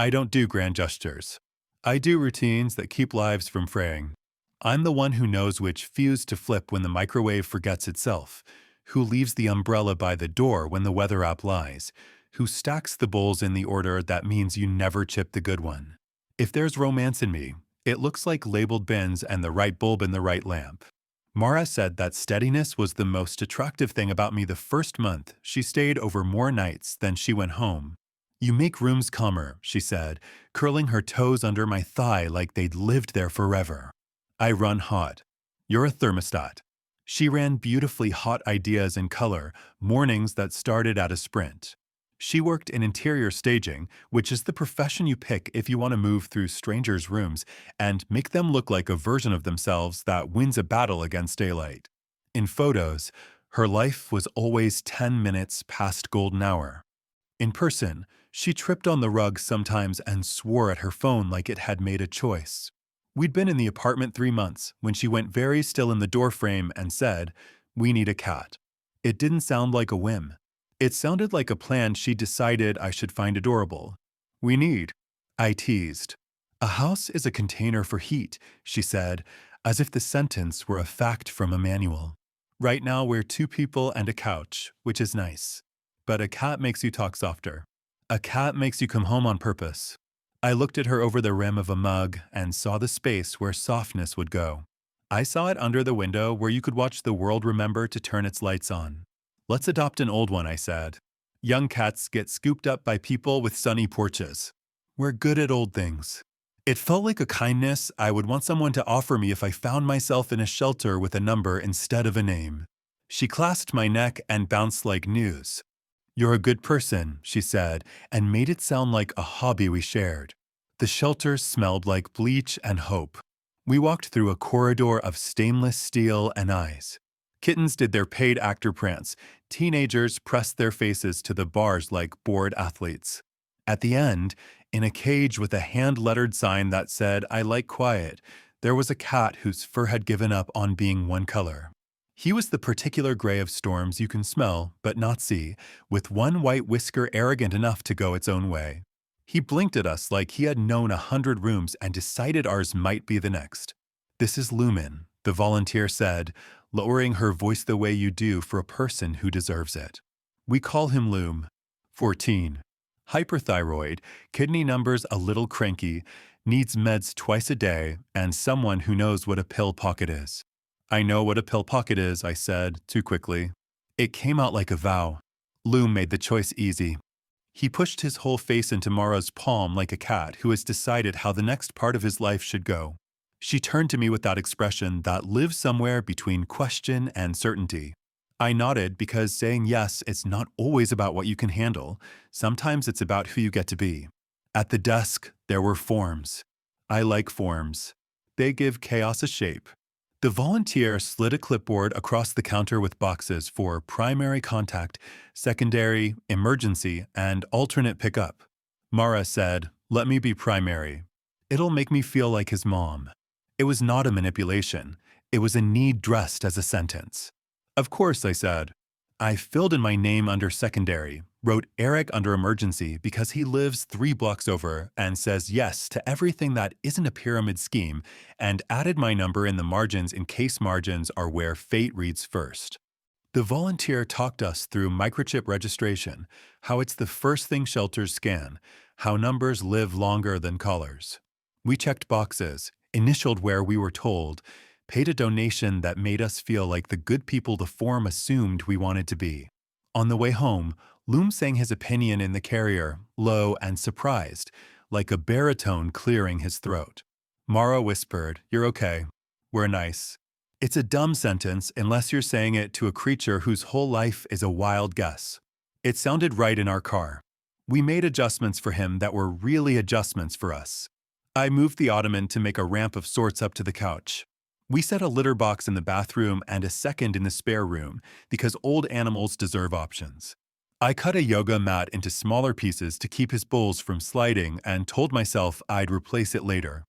I don't do grand gestures. I do routines that keep lives from fraying. I'm the one who knows which fuse to flip when the microwave forgets itself, who leaves the umbrella by the door when the weather app lies, who stacks the bowls in the order that means you never chip the good one. If there's romance in me, it looks like labeled bins and the right bulb in the right lamp. Mara said that steadiness was the most attractive thing about me the first month. She stayed over more nights than she went home. You make rooms calmer, she said, curling her toes under my thigh like they'd lived there forever. I run hot. You're a thermostat. She ran beautifully hot ideas in color, mornings that started at a sprint. She worked in interior staging, which is the profession you pick if you want to move through strangers' rooms and make them look like a version of themselves that wins a battle against daylight. In photos, her life was always 10 minutes past golden hour. In person, she tripped on the rug sometimes and swore at her phone like it had made a choice. We'd been in the apartment 3 months when she went very still in the doorframe and said, "We need a cat." It didn't sound like a whim. It sounded like a plan she decided I should find adorable. "We need," I teased. "A house is a container for heat," she said, as if the sentence were a fact from a manual. "Right now we're 2 people and a couch, which is nice. But a cat makes you talk softer. A cat makes you come home on purpose." I looked at her over the rim of a mug and saw the space where softness would go. I saw it under the window where you could watch the world remember to turn its lights on. "Let's adopt an old one," I said. "Young cats get scooped up by people with sunny porches. We're good at old things." It felt like a kindness I would want someone to offer me if I found myself in a shelter with a number instead of a name. She clasped my neck and bounced like news. "You're a good person," she said, and made it sound like a hobby we shared. The shelter smelled like bleach and hope. We walked through a corridor of stainless steel and eyes. Kittens did their paid actor prance. Teenagers pressed their faces to the bars like bored athletes. At the end, in a cage with a hand-lettered sign that said, "I like quiet," there was a cat whose fur had given up on being one color. He was the particular gray of storms you can smell but not see, with one white whisker arrogant enough to go its own way. He blinked at us like he had known 100 rooms and decided ours might be the next. "This is Lumen," the volunteer said, lowering her voice the way you do for a person who deserves it. "We call him Loom. 14. Hyperthyroid, kidney numbers a little cranky, needs meds twice a day, and someone who knows what a pill pocket is." "I know what a pill pocket is," I said, too quickly. It came out like a vow. Loom made the choice easy. He pushed his whole face into Mara's palm like a cat who has decided how the next part of his life should go. She turned to me with that expression that lives somewhere between question and certainty. I nodded because saying yes is not always about what you can handle. Sometimes it's about who you get to be. At the desk, there were forms. I like forms. They give chaos a shape. The volunteer slid a clipboard across the counter with boxes for primary contact, secondary, emergency, and alternate pickup. Mara said, "Let me be primary. It'll make me feel like his mom." It was not a manipulation. It was a need dressed as a sentence. "Of course," I said. I filled in my name under secondary, wrote Eric under emergency because he lives 3 blocks over and says yes to everything that isn't a pyramid scheme, and added my number in the margins in case margins are where fate reads first. The volunteer talked us through microchip registration, how it's the first thing shelters scan, how numbers live longer than callers. We checked boxes, initialed where we were told, paid a donation that made us feel like the good people the form assumed we wanted to be. On the way home, Loom sang his opinion in the carrier, low and surprised, like a baritone clearing his throat. Mara whispered, "You're okay. We're nice." It's a dumb sentence unless you're saying it to a creature whose whole life is a wild guess. It sounded right in our car. We made adjustments for him that were really adjustments for us. I moved the ottoman to make a ramp of sorts up to the couch. We set a litter box in the bathroom and a second in the spare room because old animals deserve options. I cut a yoga mat into smaller pieces to keep his bowls from sliding and told myself I'd replace it later.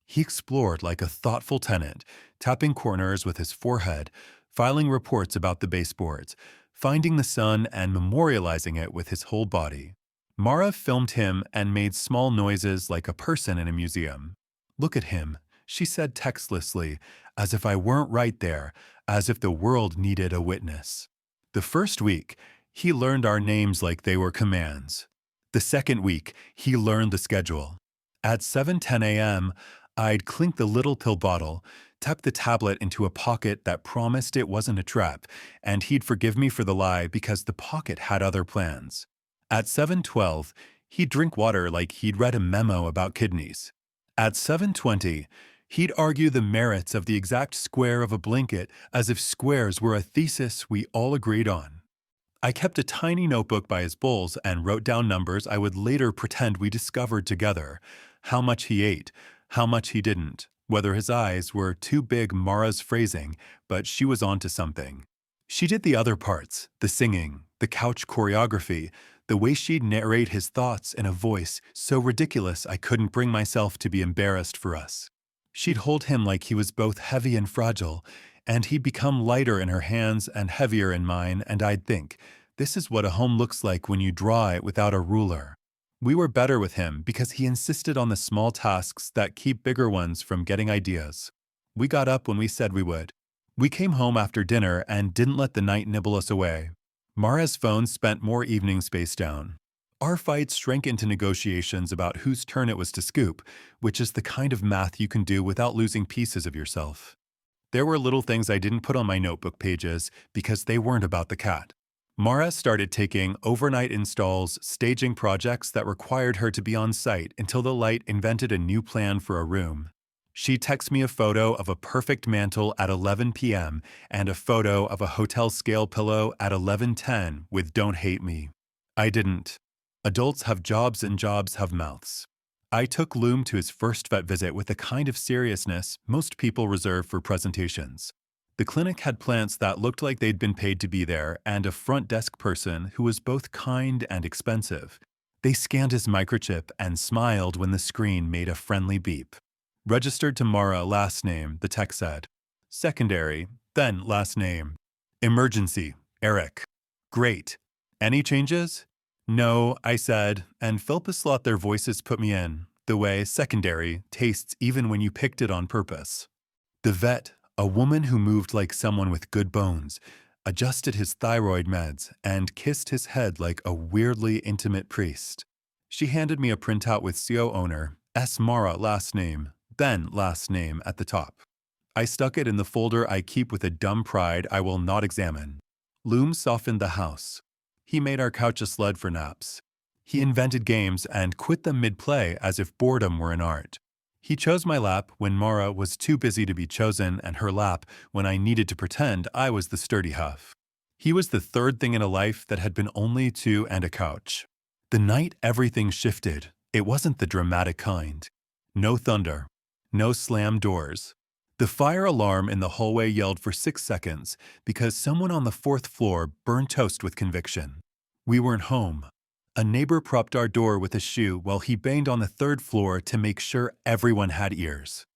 He explored like a thoughtful tenant, tapping corners with his forehead, filing reports about the baseboards, finding the sun and memorializing it with his whole body. Mara filmed him and made small noises like a person in a museum. "Look at him," she said textlessly, as if I weren't right there, as if the world needed a witness. The first week, he learned our names like they were commands. The second week, he learned the schedule. At 7:10 a.m., I'd clink the little pill bottle, tuck the tablet into a pocket that promised it wasn't a trap, and he'd forgive me for the lie because the pocket had other plans. At 7:12, he'd drink water like he'd read a memo about kidneys. At 7:20, he'd argue the merits of the exact square of a blanket as if squares were a thesis we all agreed on. I kept a tiny notebook by his bowls and wrote down numbers I would later pretend we discovered together. How much he ate, how much he didn't, whether his eyes were too big, Mara's phrasing, but she was onto something. She did the other parts, the singing, the couch choreography, the way she'd narrate his thoughts in a voice so ridiculous I couldn't bring myself to be embarrassed for us. She'd hold him like he was both heavy and fragile, and he'd become lighter in her hands and heavier in mine, and I'd think, this is what a home looks like when you draw it without a ruler. We were better with him because he insisted on the small tasks that keep bigger ones from getting ideas. We got up when we said we would. We came home after dinner and didn't let the night nibble us away. Mara's phone spent more evenings spaced down. Our fights shrank into negotiations about whose turn it was to scoop, which is the kind of math you can do without losing pieces of yourself. There were little things I didn't put on my notebook pages because they weren't about the cat. Mara started taking overnight installs, staging projects that required her to be on site until the light invented a new plan for a room. She texted me a photo of a perfect mantle at 11 p.m. and a photo of a hotel scale pillow at 11:10 with "Don't hate me." I didn't. Adults have jobs and jobs have mouths. I took Loom to his first vet visit with the kind of seriousness most people reserve for presentations. The clinic had plants that looked like they'd been paid to be there and a front desk person who was both kind and expensive. They scanned his microchip and smiled when the screen made a friendly beep. "Registered to Mara, last name," the text said. "Secondary, then last name. Emergency, Eric." "Great. Any changes?" "No," I said, and Philpus thought their voices put me in, the way secondary tastes even when you picked it on purpose. The vet, a woman who moved like someone with good bones, adjusted his thyroid meds and kissed his head like a weirdly intimate priest. She handed me a printout with CO owner, S. Mara, last name, then last name at the top. I stuck it in the folder I keep with a dumb pride I will not examine. Loom softened the house. He made our couch a sled for naps. He invented games and quit them mid-play as if boredom were an art. He chose my lap when Mara was too busy to be chosen and her lap when I needed to pretend I was the sturdy huff. He was the third thing in a life that had been only two and a couch. The night everything shifted, it wasn't the dramatic kind. No thunder. No slammed doors. The fire alarm in the hallway yelled for 6 seconds because someone on the 4th floor burned toast with conviction. We weren't home. A neighbor propped our door with a shoe while he banged on the 3rd floor to make sure everyone had ears.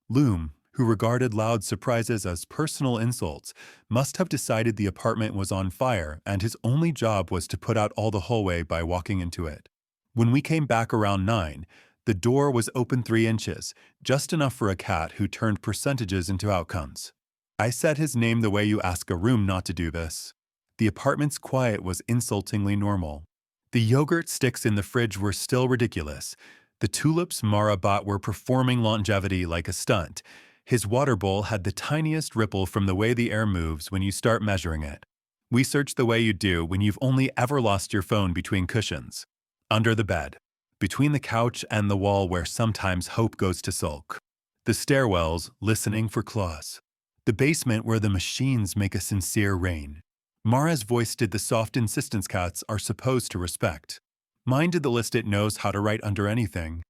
Loom, who regarded loud surprises as personal insults, must have decided the apartment was on fire and his only job was to put out all the hallway by walking into it. When we came back around 9, the door was open 3 inches, just enough for a cat who turned percentages into outcomes. I said his name the way you ask a room not to do this. The apartment's quiet was insultingly normal. The yogurt sticks in the fridge were still ridiculous. The tulips Mara bought were performing longevity like a stunt. His water bowl had the tiniest ripple from the way the air moves when you start measuring it. We searched the way you do when you've only ever lost your phone between cushions. Under the bed. Between the couch and the wall where sometimes hope goes to sulk. The stairwells, listening for claws. The basement where the machines make a sincere rain. Mara's voice did the soft insistence cats are supposed to respect. Mine did the list it knows how to write under anything.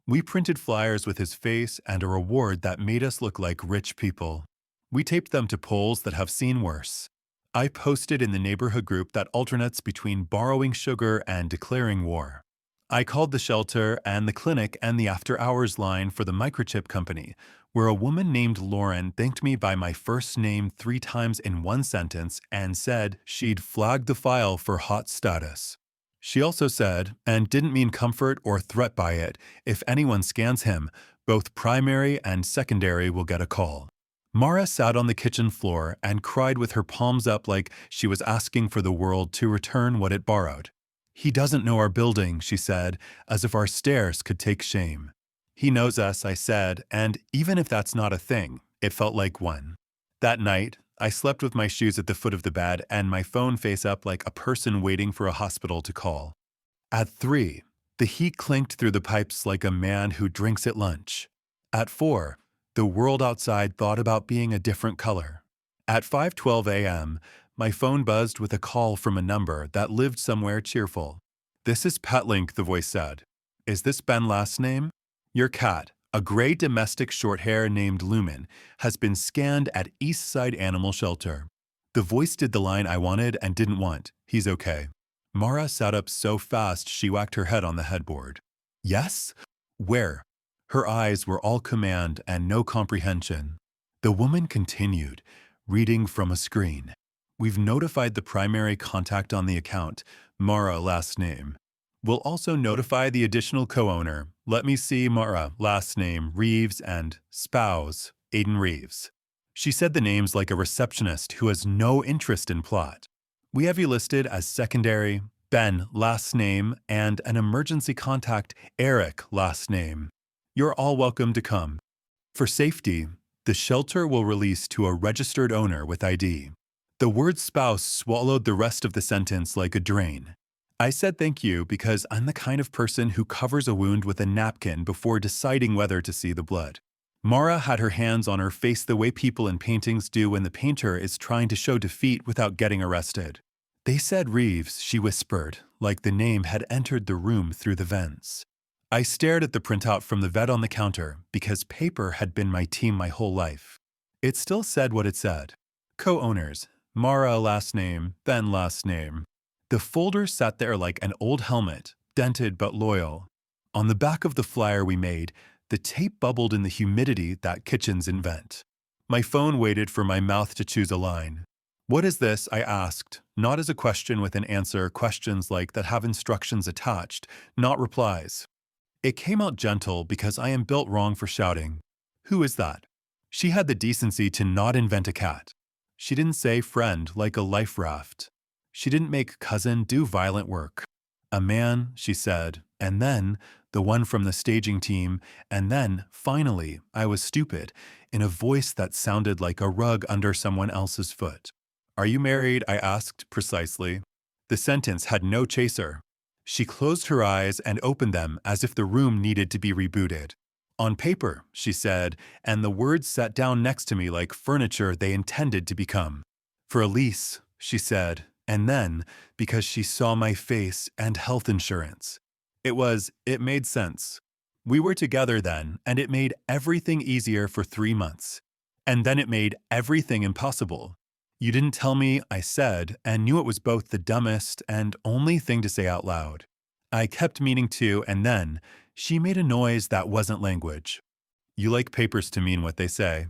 We printed flyers with his face and a reward that made us look like rich people. We taped them to poles that have seen worse. I posted in the neighborhood group that alternates between borrowing sugar and declaring war. I called the shelter and the clinic and the after-hours line for the microchip company, where a woman named Lauren thanked me by my first name 3 times in one sentence and said she'd flagged the file for hot status. She also said, and didn't mean comfort or threat by it, if anyone scans him, both primary and secondary will get a call. Mara sat on the kitchen floor and cried with her palms up like she was asking for the world to return what it borrowed. He doesn't know our building, she said, as if our stairs could take shame. He knows us, I said, and even if that's not a thing, it felt like one. That night, I slept with my shoes at the foot of the bed and my phone face up like a person waiting for a hospital to call. At 3, the heat clinked through the pipes like a man who drinks at lunch. At 4, the world outside thought about being a different color. At 5:12 a.m., my phone buzzed with a call from a number that lived somewhere cheerful. "This is Petlink," the voice said. "Is this Ben's last name? Your cat, a gray domestic shorthair named Lumen, has been scanned at East Side Animal Shelter." The voice did the line I wanted and didn't want. "He's okay." Mara sat up so fast she whacked her head on the headboard. "Yes? Where?" Her eyes were all command and no comprehension. The woman continued, reading from a screen. "We've notified the primary contact on the account, Mara last name. We'll also notify the additional co-owner. Let me see Mara last name Reeves and spouse Aiden Reeves." She said the names like a receptionist who has no interest in plot. "We have you listed as secondary, Ben last name, and an emergency contact, Eric last name. You're all welcome to come. For safety, the shelter will release to a registered owner with ID." The word spouse swallowed the rest of the sentence like a drain. I said thank you because I'm the kind of person who covers a wound with a napkin before deciding whether to see the blood. Mara had her hands on her face the way people in paintings do when the painter is trying to show defeat without getting arrested. "They said Reeves," she whispered, like the name had entered the room through the vents. I stared at the printout from the vet on the counter because paper had been my team my whole life. It still said what it said. Co-owners, Mara last name, Ben last name. The folder sat there like an old helmet, dented but loyal. On the back of the flyer we made, the tape bubbled in the humidity that kitchens invent. My phone waited for my mouth to choose a line. "What is this?" I asked, not as a question with an answer, questions like that have instructions attached, not replies. It came out gentle because I am built wrong for shouting. "Who is that?" She had the decency to not invent a cat. She didn't say friend like a life raft. She didn't make cousin do violent work. "A man," she said, and then the one from the staging team, and then, finally, I was stupid, in a voice that sounded like a rug under someone else's foot. "Are you married?" I asked precisely. The sentence had no chaser. She closed her eyes and opened them as if the room needed to be rebooted. "On paper," she said, and the words sat down next to me like furniture they intended to become. "For a lease," she said, and then, because she saw my face and health insurance. It made sense. We were together then, and it made everything easier for 3 months. And then it made everything impossible. "You didn't tell me," I said, and knew it was both the dumbest and only thing to say out loud. I kept meaning to, and then she made a noise that wasn't language. "You like papers to mean what they say."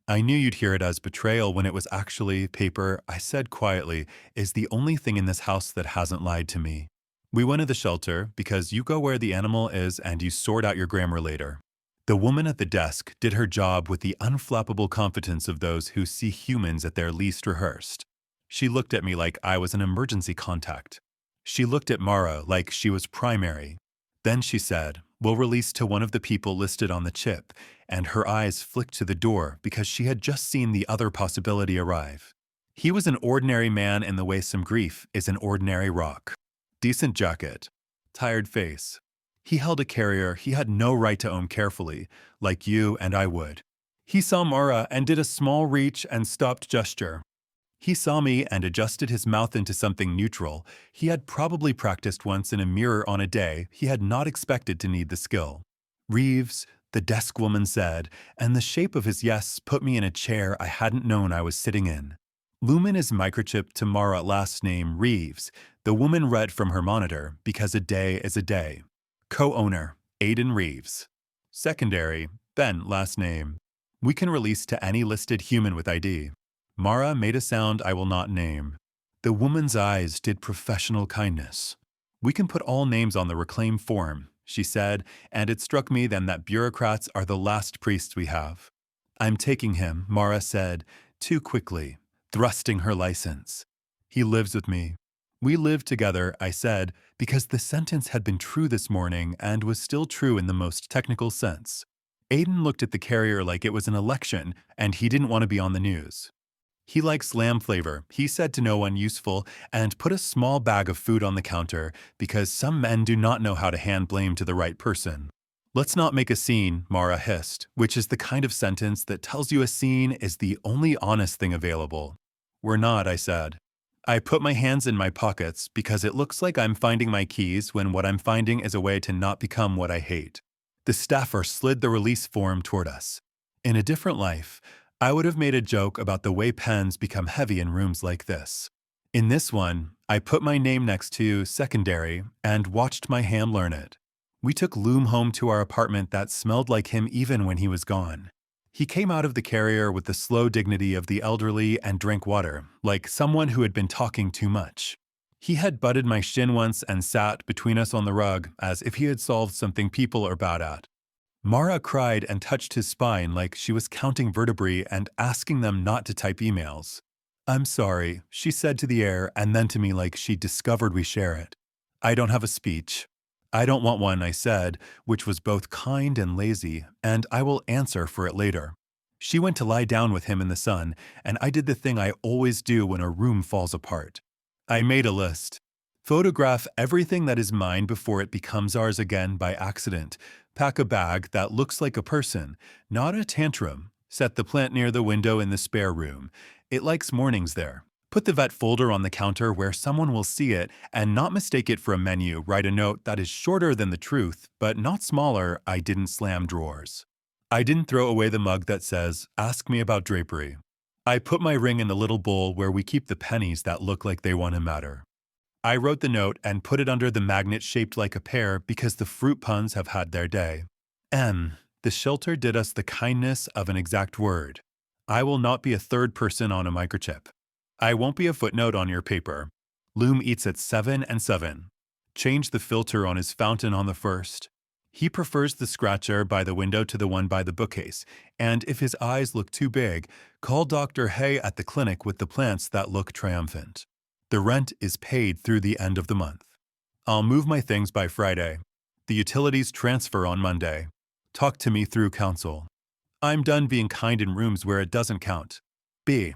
I knew you'd hear it as betrayal when it was actually paper, I said quietly, is the only thing in this house that hasn't lied to me. "We went to the shelter because you go where the animal is and you sort out your grammar later." The woman at the desk did her job with the unflappable confidence of those who see humans at their least rehearsed. She looked at me like I was an emergency contact. She looked at Mara like she was primary. Then she said, "We'll release to one of the people listed on the chip," and her eyes flicked to the door because she had just seen the other possibility arrive. He was an ordinary man in the way some grief is an ordinary rock. Decent jacket. Tired face. He held a carrier he had no right to own carefully, like you and I would. He saw Mara and did a small reach and stopped gesture. He saw me and adjusted his mouth into something neutral. He had probably practiced once in a mirror on a day he had not expected to need the skill. "Reeves," the desk woman said, and the shape of his yes put me in a chair I hadn't known I was sitting in. "Lumen is microchipped to Mara last name Reeves," the woman read from her monitor, because a day is a day. "Co-owner, Aiden Reeves. Secondary, Ben last name. We can release to any listed human with ID." Mara made a sound I will not name. The woman's eyes did professional kindness. We can put all names on the reclaim form, she said, and it struck me then that bureaucrats are the last priests we have. I'm taking him, Mara said, too quickly, thrusting her license. He lives with me. We live together, I said, because the sentence had been true this morning and was still true in the most technical sense. Aiden looked at the carrier like it was an election, and he didn't want to be on the news. He likes lamb flavor, he said to no one useful, and put a small bag of food on the counter because some men do not know how to hand blame to the right person. Let's not make a scene, Mara hissed, which is the kind of sentence that tells you a scene is the only honest thing available. We're not, I said. I put my hands in my pockets because it looks like I'm finding my keys when what I'm finding is a way to not become what I hate. The staffer slid the release form toward us. In a different life, I would have made a joke about the way pens become heavy in rooms like this. In this one, I put my name next to secondary and watched my hand learn it. We took Loom home to our apartment that smelled like him even when he was gone. He came out of the carrier with the slow dignity of the elderly and drank water, like someone who had been talking too much. He had butted my shin once and sat between us on the rug as if he had solved something people are bad at. Mara cried and touched his spine like she was counting vertebrae and asking them not to type emails. I'm sorry, she said to the air and then to me like she'd discovered we share it. I don't have a speech. I don't want one, I said, which was both kind and lazy, and I will answer for it later. She went to lie down with him in the sun, and I did the thing I always do when a room falls apart. I made a list. Photograph everything that is mine before it becomes ours again by accident. Pack a bag that looks like a person, not a tantrum. Set the plant near the window in the spare room. It likes mornings there. Put the vet folder on the counter where someone will see it and not mistake it for a menu. Write a note that is shorter than the truth, but not smaller. I didn't slam drawers. I didn't throw away the mug that says, "Ask me about drapery." I put my ring in the little bowl where we keep the pennies that look like they want to matter. I wrote the note and put it under the magnet shaped like a pear because the fruit puns have had their day. The shelter did us the kindness of an exact word. I will not be a third person on a microchip. I won't be a footnote on your paper. Loom eats at 7 and 7. Change the filter on his fountain on the first. He prefers the scratcher by the window to the one by the bookcase, and if his eyes look too big, call Dr. Hay at the clinic with the plants that look triumphant. The rent is paid through the end of the month. I'll move my things by Friday. The utilities transfer on Monday. Talk to me through counsel. I'm done being kind in rooms where it doesn't count. B.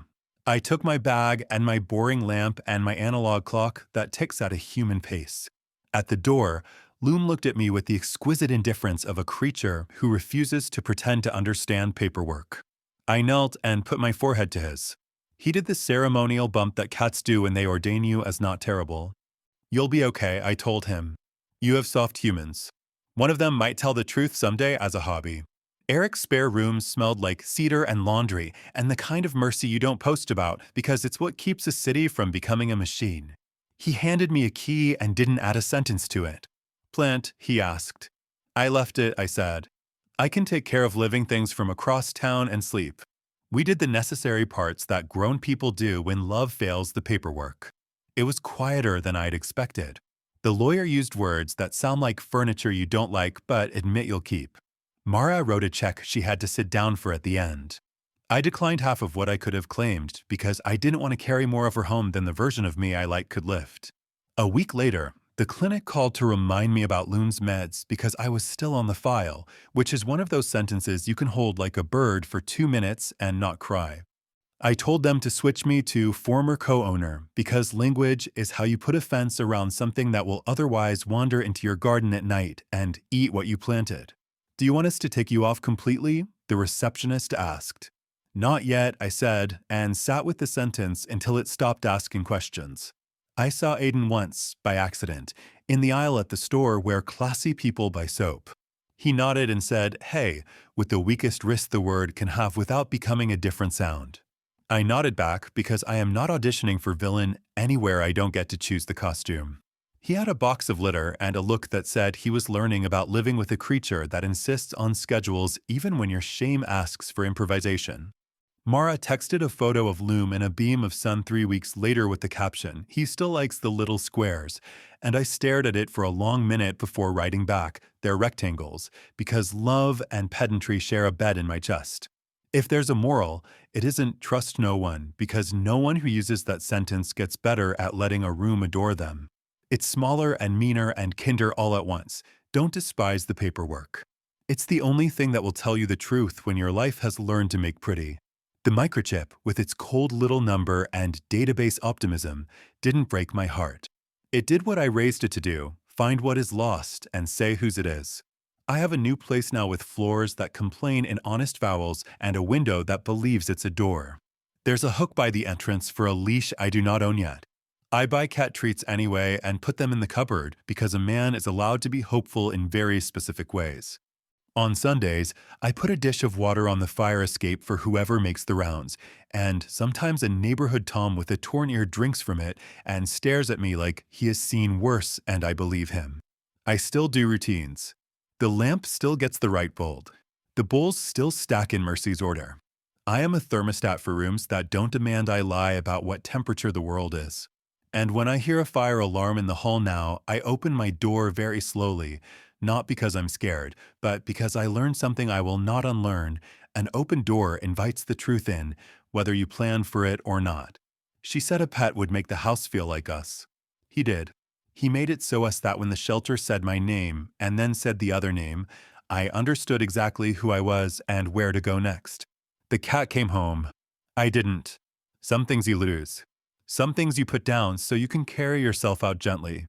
I took my bag and my boring lamp and my analog clock that ticks at a human pace. At the door, Loom looked at me with the exquisite indifference of a creature who refuses to pretend to understand paperwork. I knelt and put my forehead to his. He did the ceremonial bump that cats do when they ordain you as not terrible. You'll be okay, I told him. You have soft humans. One of them might tell the truth someday as a hobby. Eric's spare room smelled like cedar and laundry, and the kind of mercy you don't post about because it's what keeps a city from becoming a machine. He handed me a key and didn't add a sentence to it. Plant, he asked. I left it, I said. I can take care of living things from across town and sleep. We did the necessary parts that grown people do when love fails the paperwork. It was quieter than I'd expected. The lawyer used words that sound like furniture you don't like but admit you'll keep. Mara wrote a check she had to sit down for at the end. I declined half of what I could have claimed because I didn't want to carry more of her home than the version of me I like could lift. A week later, the clinic called to remind me about Loom's meds because I was still on the file, which is one of those sentences you can hold like a bird for 2 minutes and not cry. I told them to switch me to former co-owner because language is how you put a fence around something that will otherwise wander into your garden at night and eat what you planted. Do you want us to take you off completely? The receptionist asked. Not yet, I said, and sat with the sentence until it stopped asking questions. I saw Aiden once, by accident, in the aisle at the store where classy people buy soap. He nodded and said, "Hey," with the weakest wrist the word can have without becoming a different sound. I nodded back because I am not auditioning for villain anywhere I don't get to choose the costume. He had a box of litter and a look that said he was learning about living with a creature that insists on schedules even when your shame asks for improvisation. Mara texted a photo of Loom and a beam of sun 3 weeks later with the caption, "He still likes the little squares." And I stared at it for a long minute before writing back, "They're rectangles," because love and pedantry share a bed in my chest. If there's a moral, it isn't trust no one, because no one who uses that sentence gets better at letting a room adore them. It's smaller and meaner and kinder all at once. Don't despise the paperwork. It's the only thing that will tell you the truth when your life has learned to make pretty. The microchip, with its cold little number and database optimism, didn't break my heart. It did what I raised it to do, find what is lost and say whose it is. I have a new place now with floors that complain in honest vowels and a window that believes it's a door. There's a hook by the entrance for a leash I do not own yet. I buy cat treats anyway and put them in the cupboard because a man is allowed to be hopeful in very specific ways. On Sundays, I put a dish of water on the fire escape for whoever makes the rounds, and sometimes a neighborhood Tom with a torn ear drinks from it and stares at me like he has seen worse and I believe him. I still do routines. The lamp still gets the right volt. The bowls still stack in Mercy's order. I am a thermostat for rooms that don't demand I lie about what temperature the world is. And when I hear a fire alarm in the hall now, I open my door very slowly, not because I'm scared, but because I learned something I will not unlearn. An open door invites the truth in, whether you plan for it or not. She said a pet would make the house feel like us. He did. He made it so us that when the shelter said my name and then said the other name, I understood exactly who I was and where to go next. The cat came home. I didn't. Some things you lose. Some things you put down so you can carry yourself out gently.